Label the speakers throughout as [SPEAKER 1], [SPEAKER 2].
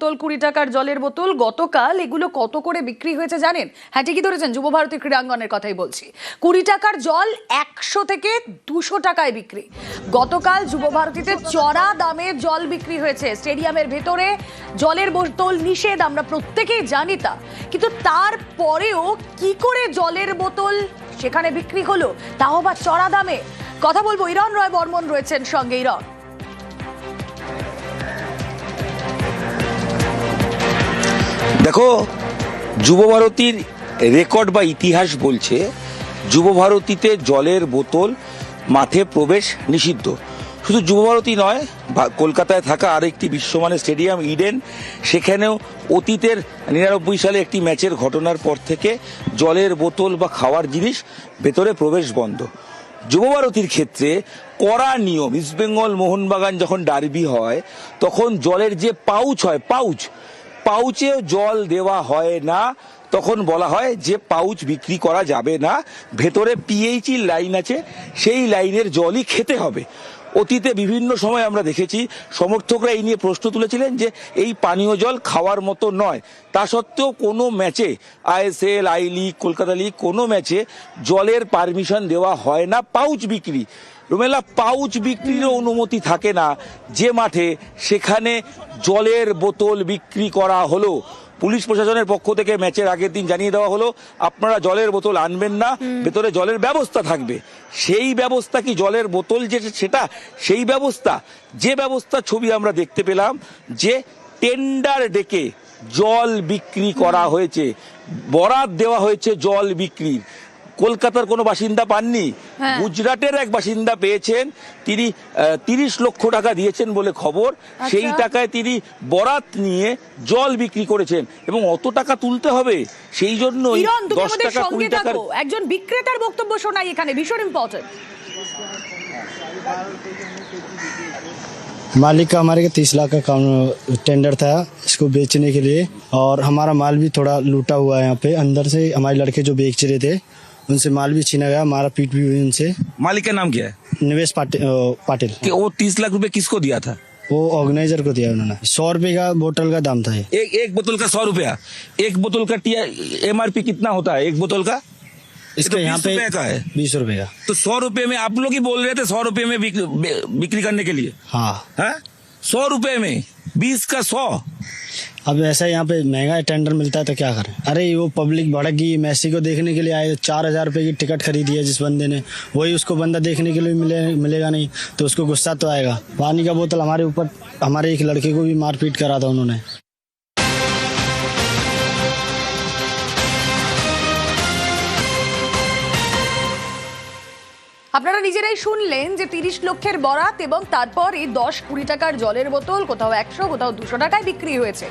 [SPEAKER 1] বোতল 20 টাকার জলের বোতল গতকাল এগুলো কত করে বিক্রি হয়েছে জানেন? হ্যাঁ ঠিকই ধরেছেন, যুবভারতী ক্রীড়াঙ্গনের কথাই বলছি। 20 টাকার জল 100 থেকে 200 টাকায় বিক্রি। গতকাল যুবভারতীতে চড়া দামে জল বিক্রি হয়েছে। স্টেডিয়ামের ভেতরে জলের বোতল নিষেধ, আমরা প্রত্যেকেই জানি তা, কিন্তু তারপরেও কি করে জলের বোতল সেখানে বিক্রি হলো, তাও বা চড়া দামে? কথা বলবো, ইরন রয় বর্মন রয়েছেন সঙ্গে। ইরন,
[SPEAKER 2] দেখো, যুবভারতীর রেকর্ড বা ইতিহাস বলছে যুবভারতীতে জলের বোতল মাঠে প্রবেশ নিষিদ্ধ। শুধু যুবভারতী নয়, কলকাতায় থাকা আরেকটি বিশ্বমানের স্টেডিয়াম ইডেন, সেখানেও অতীতের 99 সালে একটি ম্যাচের ঘটনার পর থেকে জলের বোতল বা খাওয়ার জিনিস ভেতরে প্রবেশ বন্ধ। যুবভারতীর ক্ষেত্রে কড়া নিয়ম। ইস্টবেঙ্গল মোহনবাগান যখন ডার্বি হয় তখন জলের যে পাউচ হয়, পাউচেও জল দেওয়া হয় না। তখন বলা হয় যে পাউচ বিক্রি করা যাবে না, ভেতরে পিএইচই লাইন আছে, সেই লাইনের জলই খেতে হবে। অতীতে বিভিন্ন সময় আমরা দেখেছি সমর্থকরা এই নিয়ে প্রশ্ন তুলেছিলেন যে এই পানীয় জল খাওয়ার মতো নয়। তা সত্ত্বেও কোনো ম্যাচে, ISL, I league, Kolkata league, কোনো ম্যাচে জলের পারমিশন দেওয়া হয় না পাউচ বিক্রি। রুমেলা, পাউচ বিক্রিরও অনুমতি থাকে না যে মাঠে, সেখানে জলের বোতল বিক্রি করা হলো। পুলিশ প্রশাসনের পক্ষ থেকে ম্যাচের আগের দিন জানিয়ে দেওয়া হলো আপনারা জলের বোতল আনবেন না, ভেতরে জলের ব্যবস্থা থাকবে। সেই ব্যবস্থা কি জলের বোতল সেটা সেই ব্যবস্থা? যে ব্যবস্থা ছবি আমরা দেখতে পেলাম, যে টেন্ডার ডেকে জল বিক্রি করা হয়েছে, বরাত দেওয়া হয়েছে জল বিক্রির। কলকাতার কোনো বাসিন্দা পাননি, গুজরাটের এক বাসিন্দা পেয়েছেন। তিনি 30 লক্ষ টাকা দিয়েছেন বলে খবর। সেই টাকায় তিনি বরাত নিয়ে জল বিক্রি করেছেন এবং অত টাকা তুলতে হবে, সেই জন্যই 10 টাকা 20 টাকার।
[SPEAKER 1] একজন বিক্রেতার বক্তব্য শোনাই এখানে, ভীষণ ইম্পর্টেন্ট।
[SPEAKER 3] मालिक का हमारे 30 लाख का टेंडर था इसको बेचने के लिए, और हमारा माल भी थोड़ा लूटा हुआ है। यहाँ पे अंदर से हमारे लड़के जो बेच रहे थे उनसे माल भी छीना गया, मारा पीट भी हुई उनसे।
[SPEAKER 2] मालिक का नाम क्या है?
[SPEAKER 3] निवेश पाटिल।
[SPEAKER 2] कि वो 30 लाख रुपए किसको दिया था?
[SPEAKER 3] वो ऑर्गेनाइजर को दिया उन्होंने। 100 रुपए का बोतल का दाम था।
[SPEAKER 2] एक बोतल का 100 रुपया। एक बोतल का MRP कितना होता है एक बोतल का?
[SPEAKER 3] इसका यहाँ पे 20 रुपए का।
[SPEAKER 2] तो 100 रुपए में आप लोग ही बोल रहे थे 100 रुपए में बिक्री करने के लिए।
[SPEAKER 3] हाँ,
[SPEAKER 2] 100 रुपए में 20 का 100।
[SPEAKER 3] अब ऐसा यहाँ पे महंगा टेंडर मिलता है तो क्या करें। अरे वो पब्लिक भड़क गई, मैसी को देखने के लिए आए, 4000 रुपए की टिकट खरीदी है जिस बंदे ने, वही उसको बंदा देखने के लिए मिलेगा नहीं तो उसको गुस्सा तो आएगा। पानी का बोतल हमारे ऊपर, हमारे एक लड़के को भी मारपीट करा था उन्होंने।
[SPEAKER 1] আপনারা নিজেরাই শুনলেন যে 30 লক্ষের বরাত এবং তারপর এই 10-20 টাকার জলের বোতল কোথাও 100 কোথাও 200 টাকায় বিক্রি হয়েছে।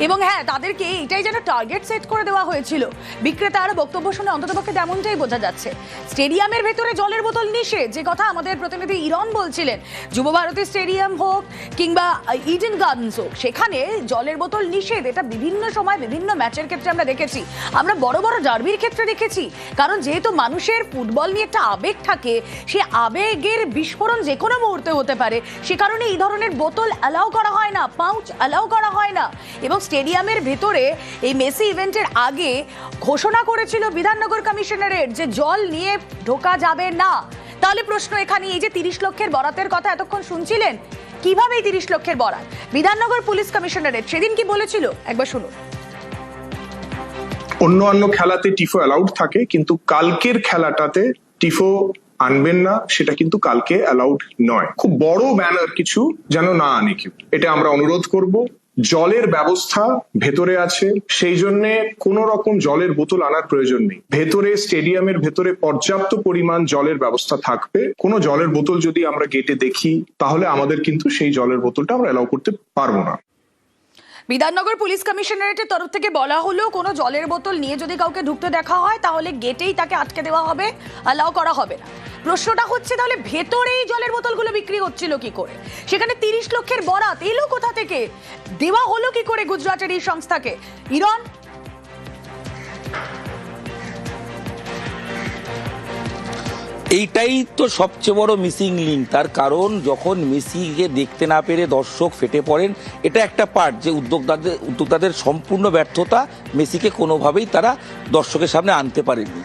[SPEAKER 1] এবং হ্যাঁ, তাদেরকে এটাই যেন টার্গেট সেট করে দেওয়া হয়েছিল। বিক্রেতার বক্তব্য শুনে অন্ততপক্ষে তেমনটাই বোঝা যাচ্ছে। স্টেডিয়ামের ভেতরে জলের বোতল নিষেধ, যে কথা আমাদের প্রতিনিধি ইরন বলছিলেন। যুবভারতী স্টেডিয়াম হোক কিংবা ইডেন গার্ডেন্স হোক, সেখানে জলের বোতল নিষেধ। এটা বিভিন্ন সময় বিভিন্ন ম্যাচের ক্ষেত্রে আমরা দেখেছি, আমরা বড় বড় ডার্বির ক্ষেত্রে দেখেছি। কারণ যেহেতু মানুষের ফুটবল নিয়ে একটা আবেগ থাকে, সে আবেগের বিস্ফোরণ যে কোনো মুহূর্তে হতে পারে, সে কারণে এই ধরনের বোতল অ্যালাউ করা হয় না, পাউচ অ্যালাউ করা হয় না। এবং স্টেডিয়ামের ভেতরে এই মেসি ইভেন্টের আগে ঘোষণা করেছিল বিধাননগর কমিশনারেট যে জল নিয়ে ঢোকা যাবে না। তাহলে প্রশ্ন এখানে, এই যে 30 লক্ষের বরাতের কথা এতক্ষণ শুনছিলেন, কিভাবে এই 30 লক্ষের বরাত? বিধাননগর পুলিশ কমিশনারেট সেদিন কি বলেছিল একবার শুনুন।
[SPEAKER 4] অন্য খেলাতে টিফো অ্যালাউড থাকে, কিন্তু কালকের খেলাটাতে টিফো আনবেন না, সেটা কিন্তু কালকে অ্যালাউড নয়। খুব বড় ব্যানার কিছু যেন না আনে কেউ, এটা আমরা অনুরোধ করব। জলের ব্যবস্থা ভেতরে আছে, সেই জন্য কোন রকম জলের বোতল আনার প্রয়োজন নেই। ভেতরে স্টেডিয়ামের ভেতরে পর্যাপ্ত পরিমাণ জলের ব্যবস্থা থাকবে। কোনো জলের বোতল যদি আমরা গেটে দেখি, তাহলে আমাদের কিন্তু সেই জলের বোতলটা আমরা অ্যালাউ করতে পারবো না।
[SPEAKER 1] বিধাননগর পুলিশ কমিশনারেটের তরফ থেকে বলা হলো, কোনো জলের বোতল নিয়ে যদি কাউকে ঢুকতে দেখা হয় তাহলে গেটেই তাকে আটকে দেওয়া হবে, অ্যালাউ করা হবে না। প্রশ্নটা হচ্ছে, তাহলে ভেতরেই জলের বোতলগুলো বিক্রি হচ্ছিল কি করে? সেখানে 30 লক্ষের বরাত এলো কোথা থেকে? দেওয়া হলো কি করে গুজরাটের এই সংস্থাকে? ইরন,
[SPEAKER 2] এইটাই তো সবচেয়ে বড় মিসিং লিঙ্ক। তার কারণ যখন মেসিকে দেখতে না পেরে দর্শক ফেটে পড়েন, এটা একটা পার্ট যে উদ্যোক্তাদের সম্পূর্ণ ব্যর্থতা, মেসিকে কোনোভাবেই তারা দর্শকের সামনে আনতে পারেননি।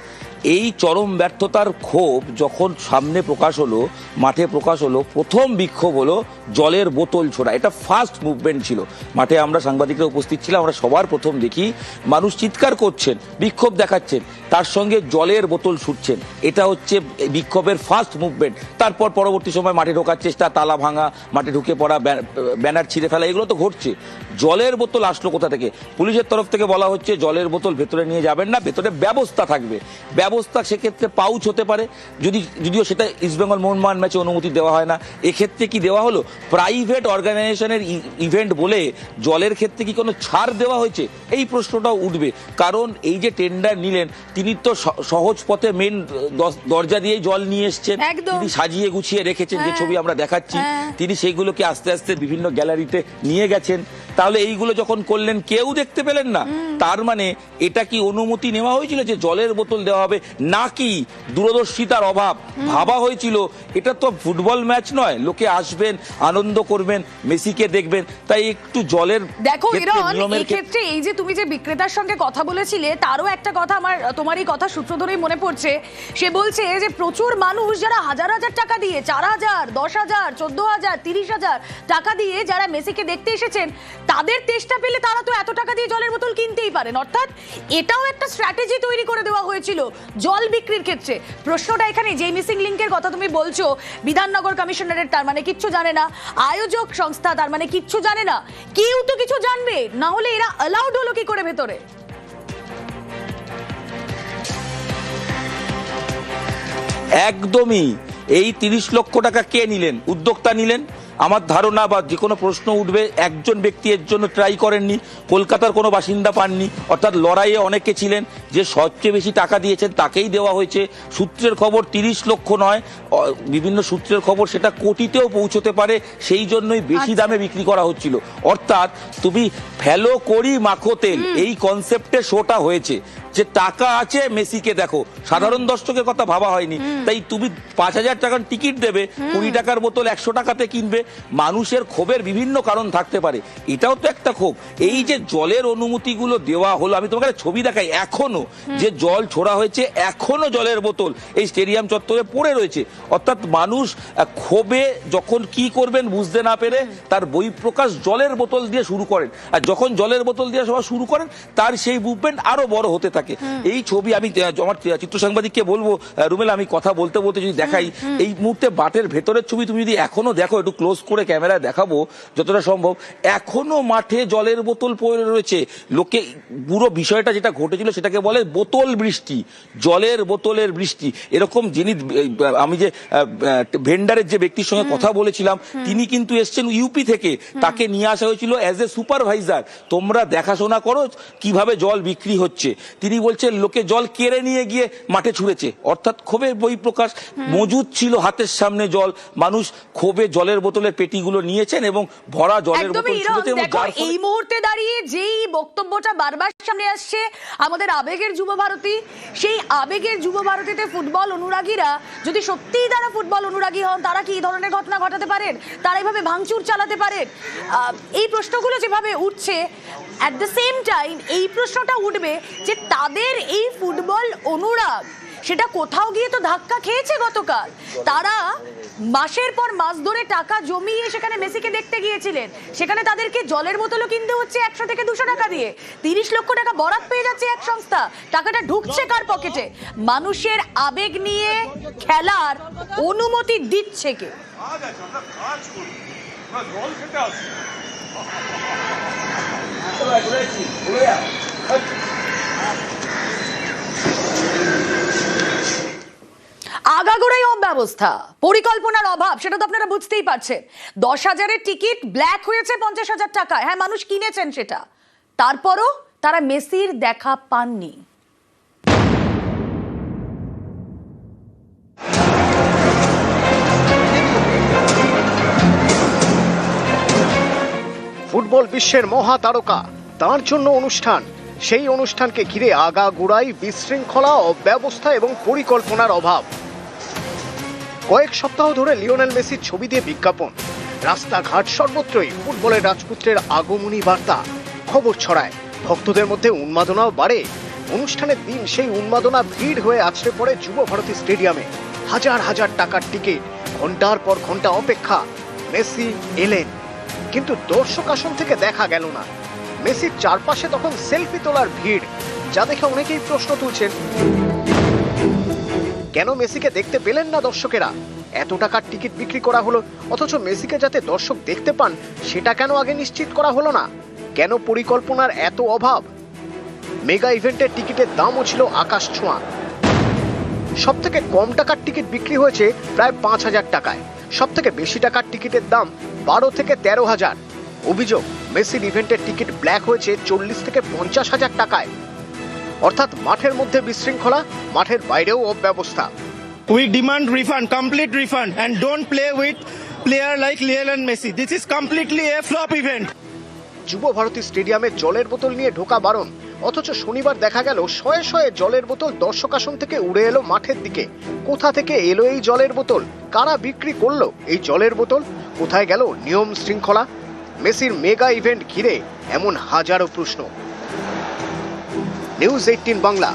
[SPEAKER 2] এই চরম ব্যর্থতার ক্ষোভ যখন সামনে প্রকাশ হলো, মাঠে প্রকাশ হলো, প্রথম বিক্ষোভ হলো জলের বোতল ছোড়া। এটা ফার্স্ট মুভমেন্ট ছিল। মাঠে আমরা সাংবাদিকরা উপস্থিত ছিলাম, আমরা সবার প্রথম দেখি মানুষ চিৎকার করছেন, বিক্ষোভ দেখাচ্ছেন, তার সঙ্গে জলের বোতল ছুটছেন। এটা হচ্ছে বিক্ষোভের ফার্স্ট মুভমেন্ট। তারপর পরবর্তী সময় মাঠে ঢোকার চেষ্টা, তালা ভাঙা, মাঠে ঢুকে পড়া, ব্যানার ছিঁড়ে ফেলা, এগুলো তো ঘটছে। জলের বোতল আসলো কোথা থেকে? পুলিশের তরফ থেকে বলা হচ্ছে জলের বোতল ভেতরে নিয়ে যাবেন না, ভেতরে ব্যবস্থা থাকবে। ব্যবস্থা সেক্ষেত্রে পাউচ হতে পারে, যদিও সেটা ইস্টবেঙ্গল মোহনবাগান ম্যাচে অনুমতি দেওয়া হয় না। এক্ষেত্রে কি দেওয়া হলো? প্রাইভেট অর্গানাইজেশনের ইভেন্ট বলে জলের ক্ষেত্রে কি কোনো ছাড় দেওয়া হয়েছে? এই প্রশ্নটাও উঠবে। কারণ এই যে টেন্ডার নিলেন, তিনি তো সহজ পথে মেন দরজা দিয়েই জল নিয়ে এসছেন, তিনি সাজিয়ে গুছিয়ে রেখেছেন, যে ছবি আমরা দেখাচ্ছি, তিনি সেইগুলোকে আস্তে আস্তে বিভিন্ন গ্যালারিতে নিয়ে গেছেন। তাহলে এইগুলো যখন করলেন কেউ দেখতে পেলেন না, তার মানে এটা কি অনুমতি নেওয়া হয়েছিল যে জলের বোতল দেওয়া হবে, নাকি দূরদর্শিতার অভাব? ভাবা হয়েছিল এটা তো ফুটবল ম্যাচ নয়, লোকে আসবেন, আনন্দ করবেন, মেসিকে দেখবেন, তাই একটু জলের।
[SPEAKER 1] দেখো ইরন, এই ক্ষেত্রে এই যে তুমি যে বিক্রেতার সঙ্গে কথা বলেছিলে, তারও একটা কথা আমার তোমার এই কথা সূত্র ধরেই মনে পড়ছে। সে বলছে যে প্রচুর মানুষ যারা হাজার হাজার টাকা দিয়ে, 4,000, 10,000, 14,000, 30,000 টাকা দিয়ে যারা মেসিকে দেখতে এসেছেন, তাদের তেষ্টা পেলে তারা তো এত টাকা দিয়ে জলের বোতল কিনতেই পারেন। অর্থাৎ এটাও একটা স্ট্র্যাটেজি তৈরি করে দেওয়া হয়েছিল জল বিক্রির ক্ষেত্রে। প্রশ্নটা এখানে, যে মিসিং লিঙ্কের কথা তুমি বলছো, বিধাননগর কমিশনারের তার মানে কিচ্ছু জানে না, আয়োজক সংস্থা তার মানে কিচ্ছু জানে না, কেউ তো কিছু জানবে না, হলে এরা অ্যালাউড হলো কি করে ভেতরে?
[SPEAKER 2] একদমই। এই 30 লক্ষ টাকা কে নিলেন? উদ্যোক্তা নিলেন। আমার ধারণা বা যে কোনো প্রশ্ন উঠবে, একজন ব্যক্তি এর জন্য ট্রাই করেননি, কলকাতার কোনো বাসিন্দা পাননি, অর্থাৎ লড়াইয়ে অনেকে ছিলেন, যে সবচেয়ে বেশি টাকা দিয়েছেন তাকেই দেওয়া হয়েছে। সূত্রের খবর 30 লক্ষ নয়, বিভিন্ন সূত্রের খবর সেটা কোটিতেও পৌঁছতে পারে, সেই জন্যই বেশি দামে বিক্রি করা হচ্ছিল। অর্থাৎ তুমি ফেলো করি মাখো তেল, এই কনসেপ্টে শোটা হয়েছে, যে টাকা আছে মেসিকে দেখো। সাধারণ দর্শকের কথা ভাবা হয়নি। তাই তুমি 5,000 টাকার টিকিট দেবে, 20 টাকার বোতল 100 টাকাতে কিনবে। মানুষের ক্ষোভের বিভিন্ন কারণ থাকতে পারে, এটাও তো একটা ক্ষোভ। এই যে জলের অনুমতিগুলো দেওয়া হলো, আমি তোমাকে ছবি দেখাই, এখনো যে জল ছোড়া হয়েছে, এখনো জলের বোতল এই স্টেডিয়াম চত্বরে পড়ে রয়েছে। অর্থাৎ মানুষ ক্ষোভে যখন কি করবেন বুঝতে না পেরে তার বহিঃপ্রকাশ জলের বোতল দিয়ে শুরু করেন, আর যখন জলের বোতল দিয়ে সবাই শুরু করেন, তার সেই মুভমেন্ট আরো বড় হতে থাকে। এই ছবি আমি আমার চিত্র সাংবাদিককে বলবো, রুমেল, আমি কথা বলতে বলতে যদি দেখাই, এই মুহূর্তে মাঠের ভেতরের ছবি তুমি যদি এখনো দেখো, একটু ক্লোজ করে ক্যামেরায় দেখাবো যতটা সম্ভব, এখনো মাঠে জলের বোতল পড়ে রয়েছে। লোকে পুরো বিষয়টা যেটা ঘটেছিল সেটাকে বলে বোতল বৃষ্টি, জলের বোতলের বৃষ্টি। এরকম যিনি, আমি যে ভেন্ডারের যে ব্যক্তির সঙ্গে কথা বলেছিলাম, তিনি কিন্তু এসছেন ইউপি থেকে, তাকে নিয়ে আসা হয়েছিল অ্যাজ এ সুপারভাইজার, তোমরা দেখাশোনা করো কিভাবে জল বিক্রি হচ্ছে। তিনি বলছেন লোকে জল কেড়ে নিয়ে গিয়ে মাঠে ছুঁড়েছে, অর্থাৎ ক্ষোভে বহিঃপ্রকাশ। মজুদ ছিল হাতের সামনে জল, মানুষ ক্ষোভে জলের বোতলের পেটিগুলো নিয়েছেন এবং ভরা জলের বোতল ছুঁড়েছে।
[SPEAKER 1] এই মুহূর্তে দাঁড়িয়ে যেই বক্তব্যটা বারবার সামনে আসছে, আমাদের আবেগের যুব ভারতী, সেই আবেগের যুব ভারতীতে ফুটবল অনুরাগীরা যদি সত্যিই তারা ফুটবল অনুরাগী হন, তারা কি এই ধরনের ঘটনা ঘটাতে পারেন? তারা এইভাবে ভাঙচুর চালাতে পারেন? এই প্রশ্নগুলো যেভাবে উঠছে, অ্যাট দ্য সেম টাইম এই প্রশ্নটা উঠবে যে তাদের এই ফুটবল অনুরাগ সেটা কোথাও গিয়ে তো ধাক্কা খেয়েছে গতকাল। তারা মাসের পর মাস ধরে টাকা জমিয়ে সেখানে মেসিকে দেখতে গিয়েছিলেন, সেখানে তাদেরকে জলের বোতলও কিনতে হচ্ছে 100 থেকে 200 টাকা দিয়ে। 30 লক্ষ টাকা বরাদ পেয়ে যাচ্ছে এক সংস্থা, টাকাটা ঢুকছে কার পকেটে? মানুষের আবেগ নিয়ে খেলার অনুমতি দিচ্ছে কে? আগাগোড়াই অব্যবস্থা, পরিকল্পনার অভাব, সেটা তো আপনারা বুঝতেই পারছেন। 10,000-এর টিকিট ব্ল্যাক হয়েছে 50,000 টাকায়। হ্যাঁ, মানুষ কিনেছেন সেটা, তারপরও তারা মেসির দেখা পাননি।
[SPEAKER 5] ফুটবল বিশ্বের মহা তারকা, তার জন্য অনুষ্ঠান, সেই অনুষ্ঠানকে ঘিরে আগাগোড়াই বিশৃঙ্খলা, অব্যবস্থা এবং পরিকল্পনার অভাব। কয়েক সপ্তাহ ধরে লিওনেল মেসির ছবি দিয়ে বিজ্ঞাপন, রাস্তাঘাট সর্বত্রই ফুটবলের রাজপুত্রের আগমনী বার্তা, খবর ছড়ায়, ভক্তদের মধ্যে উন্মাদনাও বাড়ে। অনুষ্ঠানের দিন সেই উন্মাদনা ভিড় হয়ে আছড়ে পড়ে যুব ভারতী স্টেডিয়ামে। হাজার হাজার টাকার টিকিট, ঘন্টার পর ঘন্টা অপেক্ষা। মেসি এলেন, কিন্তু দর্শক আসন থেকে দেখা গেল না। মেসির চারপাশে তখন সেলফি তোলার ভিড়, যা দেখে অনেকেই প্রশ্ন তুলছেন, কেন মেসিকে দেখতে পেলেন না দর্শকেরা? এত টাকার টিকিট বিক্রি করা হলো, অথচ মেসিকে যাতে দর্শক দেখতে পান সেটা কেন আগে নিশ্চিত করা হলো না? কেন পরিকল্পনার এত অভাব? মেগা ইভেন্টের টিকিটের দামও ছিল আকাশ ছোঁয়া। সব থেকে কম টাকার টিকিট বিক্রি হয়েছে প্রায় 5,000 টাকায়, সব থেকে বেশি টাকার টিকিটের দাম 12 থেকে 13,000। অভিযোগ, মেসির ইভেন্টের টিকিট ব্ল্যাক হয়েছে 40 থেকে 50,000 টাকায়। অর্থাৎ মাঠের মধ্যে বিশৃঙ্খলা, মাঠের বাইরেও অব্যবস্থা।
[SPEAKER 6] We demand refund, complete refund, and don't play with player like Lionel Messi. This is completely a flop event.
[SPEAKER 5] যুব ভারতী স্টেডিয়ামে জলের বোতল নিয়ে ঢোকা বারণ, অথচ শনিবার দেখা গেল শয়ে শয়ে জলের বোতল দর্শক আসন থেকে উড়ে এলো মাঠের দিকে। কোথা থেকে এলো এই জলের বোতল? কারা বিক্রি করলো এই জলের বোতল? কোথায় গেল নিয়ম শৃঙ্খলা? মেসির মেগা ইভেন্ট ঘিরে এমন হাজারো প্রশ্ন। নিউজ 18 বাংলা।